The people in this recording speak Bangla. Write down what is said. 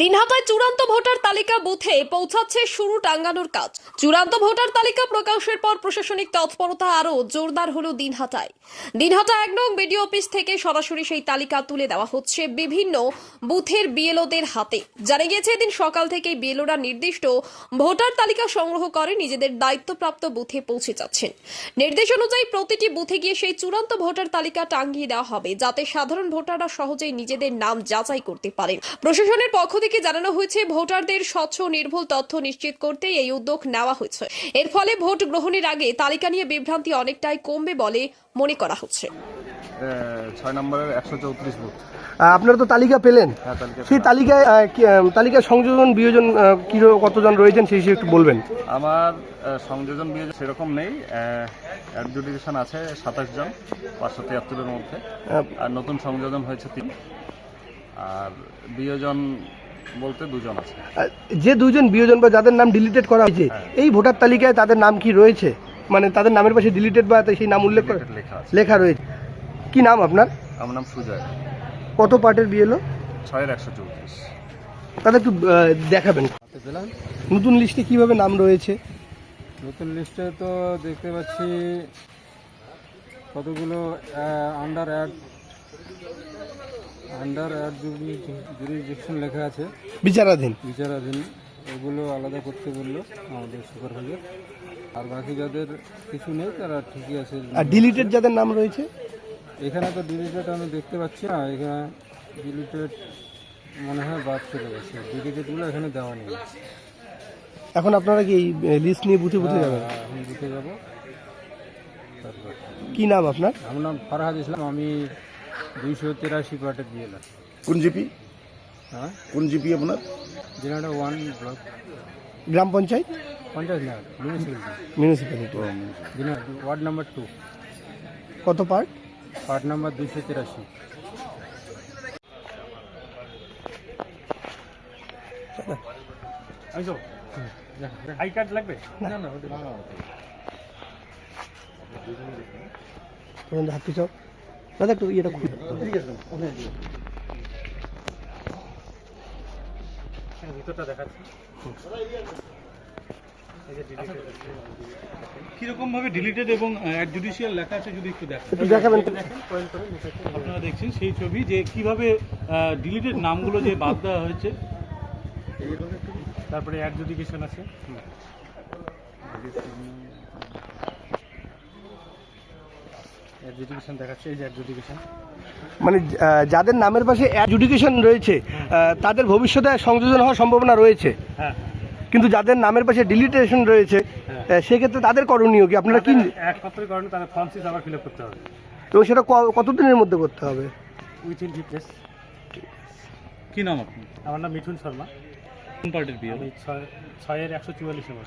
দিনহাটায় চূড়ান্ত ভোটার তালিকা বুথে পৌঁছাচ্ছে শুরু টাঙ্গানোর কাজ। চূড়ান্ত ভোটার তালিকা প্রকাশের পর প্রশাসনিক তৎপরতা আরও জোরদার হলো দিনহাটায়। দিনহাটা 1 নং বিডিও অফিস থেকে সরাসরি সেই তালিকা তুলে দেওয়া হচ্ছে বিভিন্ন বুথের বিএলওদের হাতে। জানা গিয়েছে এদিন সকাল থেকেই বিএলওরা নির্দিষ্ট ভোটার তালিকা সংগ্রহ করে নিজেদের দায়িত্বপ্রাপ্ত বুথে পৌঁছে যাচ্ছেন। নির্দেশ অনুযায়ী প্রতিটি বুথে গিয়ে সেই চূড়ান্ত ভোটার তালিকা টাঙ্গিয়ে দেওয়া হবে, যাতে সাধারণ ভোটাররা সহজেই নিজেদের নাম যাচাই করতে পারেন। প্রশাসনের পক্ষ থেকে জানানো হয়েছে, ভোটারদের স্বচ্ছ নির্ভুল তথ্য নিশ্চিত করতে এই উদ্যোগ নেওয়া হয়েছে। এর ফলে ভোট গ্রহণের আগে তালিকা নিয়ে বিভ্রান্তি অনেকটাই কমবে বলে মনে করা হচ্ছে। 6 নম্বরের 134 বুথ। আপনারা তো তালিকা পেলেন, সেই তালিকায় তালিকা সংযোজন বিয়োজন কতজন রয়েছেন সেই হিসেবে একটু বলবেন। আমার সংযোজন বিয়োজন সেরকম নেই। অ্যাডজুডিকেশন আছে 27 জন 573-এর মধ্যে, আর নতুন সংযোজন হয়েছে 3, আর বিয়োজন বলতে 2 জন আছে। যে 2 জন বিয়োজন বা যাদের নাম ডিলিটেড করা হয়েছে, এই ভোটার তালিকায় তাদের নাম কি রয়েছে? মানে তাদের নামের পাশে ডিলিটেড বা সেই নাম উল্লেখ করে লেখা রয়েছে। কি নাম আপনার? আমার নাম সুজয়। কত পার্টের বিএলও? 6-এর 134। তাদের একটু দেখাবেন নতুন লিস্টে কিভাবে নাম রয়েছে। নতুন লিস্টে তো দেখতে পাচ্ছি কতগুলো আন্ডার অ্যাড জুরিসডিকশন লেখা আছে, বিচারাধীন। ওগুলো আলাদা করতে বললো আমাদের সুপারভাইজার। আর বাকি যাদের কিছু নেই তারা ঠিকই আছে। আর ডিলিটেড যাদের নাম রয়েছে এখানে তো ডিলিটেড আমি দেখতে পাচ্ছি না। এখানে ডিলিটেড মনে হয় বাদ চলে গেছে, ডিলিটেডগুলো এখানে দেওয়া নেই। এখন আপনারা কি এই লিস্ট নিয়ে বুথে যাবেন? আমি বুথে যাবো। তারপর কি নাম আপনার? আমার নাম ফারহাদ ইসলাম, আমি 283 পার্টের বিএলও। কোন জিপি? হ্যাঁ, কোন জিপি আপনার? দিনহাটা 1 ব্লক, গ্রাম পঞ্চায়েত, পঞ্চায়েত না, মিউনিসিপ্যালিটি। Dinhata ward number 2। কত part? Part number 283। I card লাগবে? না না, হাত পিছাও দাদা, একটু ইয়েটা খুলে ভিতরটা দেখাচ্ছি। কিরকম ভাবে ডিলিটেড এবং জুডিশিয়াল লেখা আছে যদি একটু দেখেন। একটু দেখাবেন। আপনারা দেখছেন সেই ছবি যে কিভাবে ডিলিটেড নামগুলো যে বাদ দেওয়া হয়েছে। তারপরে অ্যাডজুডিকেশন আছে। অ্যাডজুডিকেশন দেখাচ্ছে, এই যে অ্যাডজুডিকেশন। মানে যাদের নামের পাশে অ্যাডজুডিকেশন রয়েছে তাদের ভবিষ্যতে সংযোজন হওয়ার সম্ভাবনা রয়েছে। হ্যাঁ, কিন্তু যাদের নামের পাশে ডিলিটেশন রয়েছে সেক্ষেত্রে তাদের করণীয় কি? আপনারা কি একমাত্রই কারণে তাদের ফর্ম সিজ আবার ফিল আপ করতে হবে, এবং সেটা কতদিনের মধ্যে করতে হবে? Within 2 days। কি নাম আপনি? আমার নাম মিঠুন শর্মা, কোন পার্টির বিয়ে? আমি 6-এর 144 নম্বর।